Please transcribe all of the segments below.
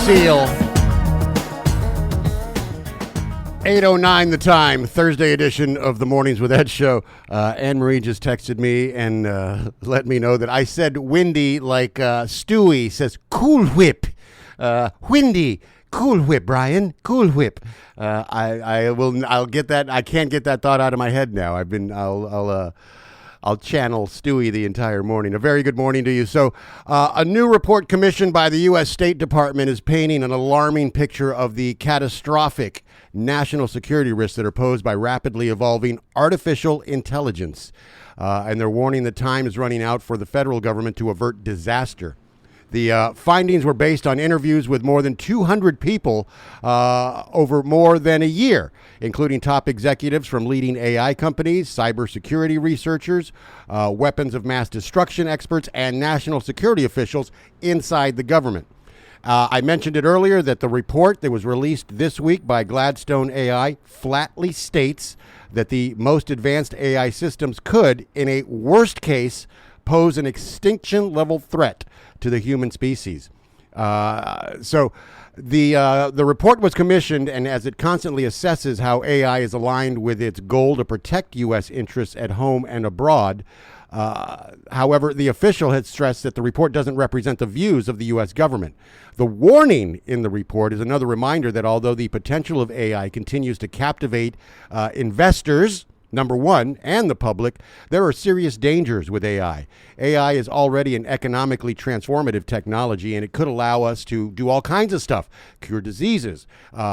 Seal. 8:09 the time, Thursday edition of the Mornings with Ed show. Anne-Marie just texted me and let me know that I said windy like Stewie says Cool Whip. Windy, Cool Whip, Brian, Cool Whip. I'll get that. I can't get that thought out of my head now. I'll channel Stewie the entire morning. A very good morning to you. So a new report commissioned by the U.S. State Department is painting an alarming picture of the catastrophic national security risks that are posed by rapidly evolving artificial intelligence. And they're warning that time is running out for the federal government to avert disaster. The findings were based on interviews with more than 200 people over more than a year, including top executives from leading AI companies, cybersecurity researchers, weapons of mass destruction experts, and national security officials inside the government. I mentioned it earlier that the report that was released this week by Gladstone AI flatly states that the most advanced AI systems could, in a worst case, pose an extinction-level threat to the human species. So the report was commissioned, and as it constantly assesses how AI is aligned with its goal to protect U.S. interests at home and abroad, however, the official had stressed that the report doesn't represent the views of the U.S. government. The warning in the report is another reminder that although the potential of AI continues to captivate investors, number one, and the public, there are serious dangers with AI. AI is already an economically transformative technology, and it could allow us to do all kinds of stuff, cure diseases,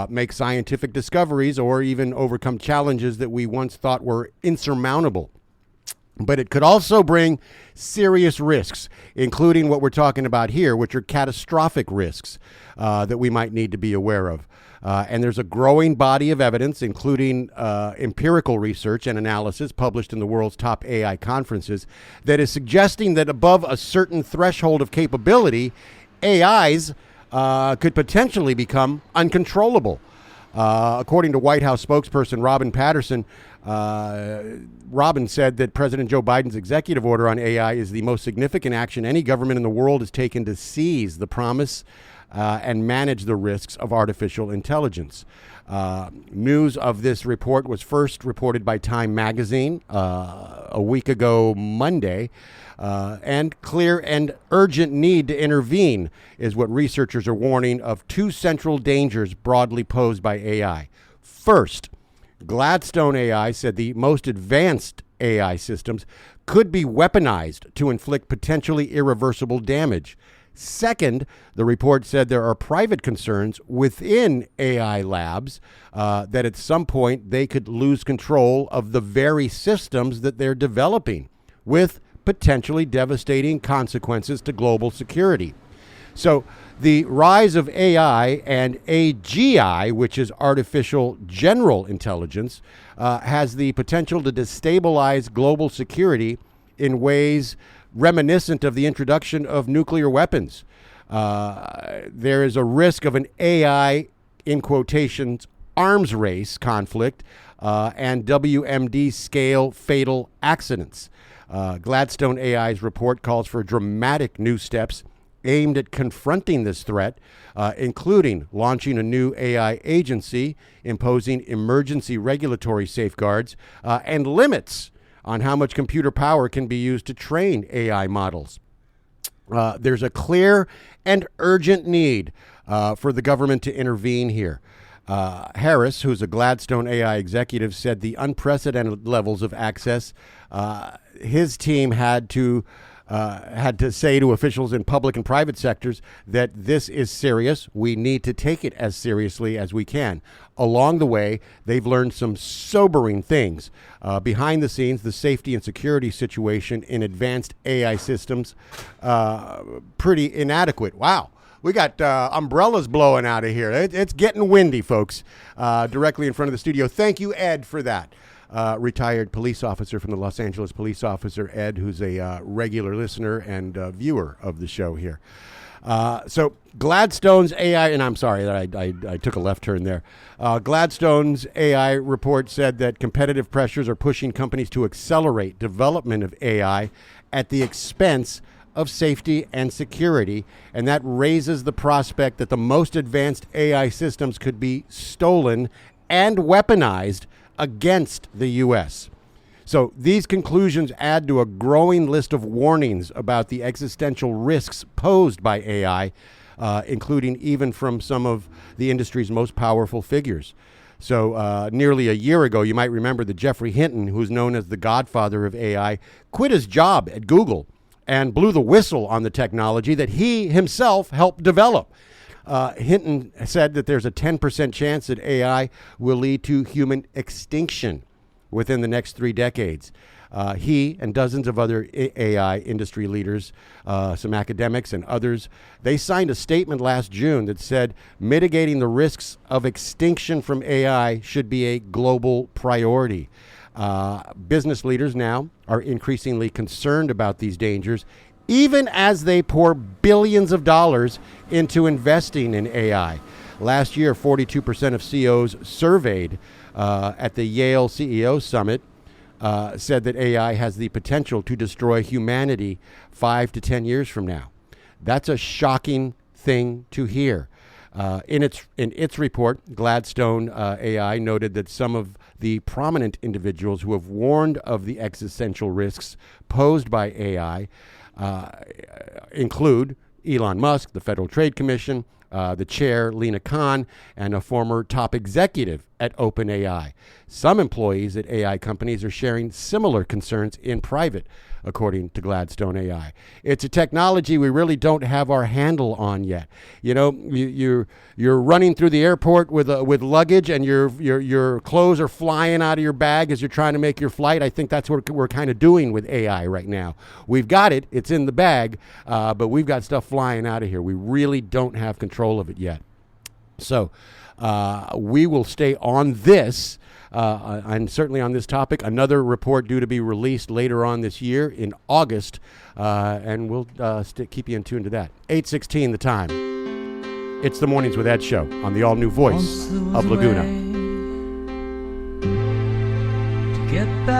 make scientific discoveries, or even overcome challenges that we once thought were insurmountable. But it could also bring serious risks, including what we're talking about here, which are catastrophic risks that we might need to be aware of. And there's a growing body of evidence, including empirical research and analysis published in the world's top AI conferences, that is suggesting that above a certain threshold of capability, AIs could potentially become uncontrollable. According to White House spokesperson Robin Patterson, Robin said that President Joe Biden's executive order on AI is the most significant action any government in the world has taken to seize the promise and manage the risks of artificial intelligence. News of this report was first reported by Time magazine a week ago Monday, and clear and urgent need to intervene is what researchers are warning of two central dangers broadly posed by AI. First, Gladstone AI said the most advanced AI systems could be weaponized to inflict potentially irreversible damage. Second, the report said there are private concerns within AI labs that at some point they could lose control of the very systems that they're developing, with potentially devastating consequences to global security. So the rise of AI and AGI, which is artificial general intelligence, has the potential to destabilize global security in ways reminiscent of the introduction of nuclear weapons. There is a risk of an AI, in quotations, arms race conflict and WMD scale fatal accidents. Gladstone AI's report calls for dramatic new steps aimed at confronting this threat, including launching a new AI agency, imposing emergency regulatory safeguards, and limits on how much computer power can be used to train AI models. There's a clear and urgent need for the government to intervene here. Harris, who's a Gladstone AI executive, said the unprecedented levels of access his team had to say to officials in public and private sectors that this is serious. We need to take it as seriously as we can. Along the way, they've learned some sobering things. Behind the scenes, the safety and security situation in advanced AI systems, pretty inadequate. Wow. We got umbrellas blowing out of here. It's getting windy, folks, directly in front of the studio. Thank you, Ed, for that. Retired police officer from the Los Angeles Police Officer, Ed, who's a regular listener and viewer of the show here. So Gladstone's AI, and I'm sorry that I took a left turn there. Gladstone's AI report said that competitive pressures are pushing companies to accelerate development of AI at the expense of safety and security, and that raises the prospect that the most advanced AI systems could be stolen and weaponized against the U.S. So these conclusions add to a growing list of warnings about the existential risks posed by AI, including even from some of the industry's most powerful figures. So nearly a year ago, you might remember that Geoffrey Hinton, who's known as the godfather of AI, quit his job at Google and blew the whistle on the technology that he himself helped develop. Hinton said that there's a 10% chance that AI will lead to human extinction within the next 3 decades. He and dozens of other AI industry leaders, some academics and others, they signed a statement last June that said mitigating the risks of extinction from AI should be a global priority. Business leaders now are increasingly concerned about these dangers, even as they pour billions of dollars into investing in AI. Last year, 42% of CEOs surveyed at the Yale CEO Summit said that AI has the potential to destroy humanity 5 to 10 years from now. That's a shocking thing to hear. In its report, Gladstone AI noted that some of the prominent individuals who have warned of the existential risks posed by AI include Elon Musk, the Federal Trade Commission, the chair, Lina Khan, and a former top executive at OpenAI. Some employees at AI companies are sharing similar concerns in private, according to Gladstone AI. It's a technology we really don't have our handle on yet. You know, you're running through the airport with luggage, and your clothes are flying out of your bag as you're trying to make your flight. I think that's what we're kind of doing with AI right now. We've got it; it's in the bag, but we've got stuff flying out of here. We really don't have control of it yet. So we will stay on this. And certainly on this topic, another report due to be released later on this year in August, and we'll keep you in tune to that. 8:16 the time. It's the Mornings with Ed show on the all-new voice of Laguna. To get back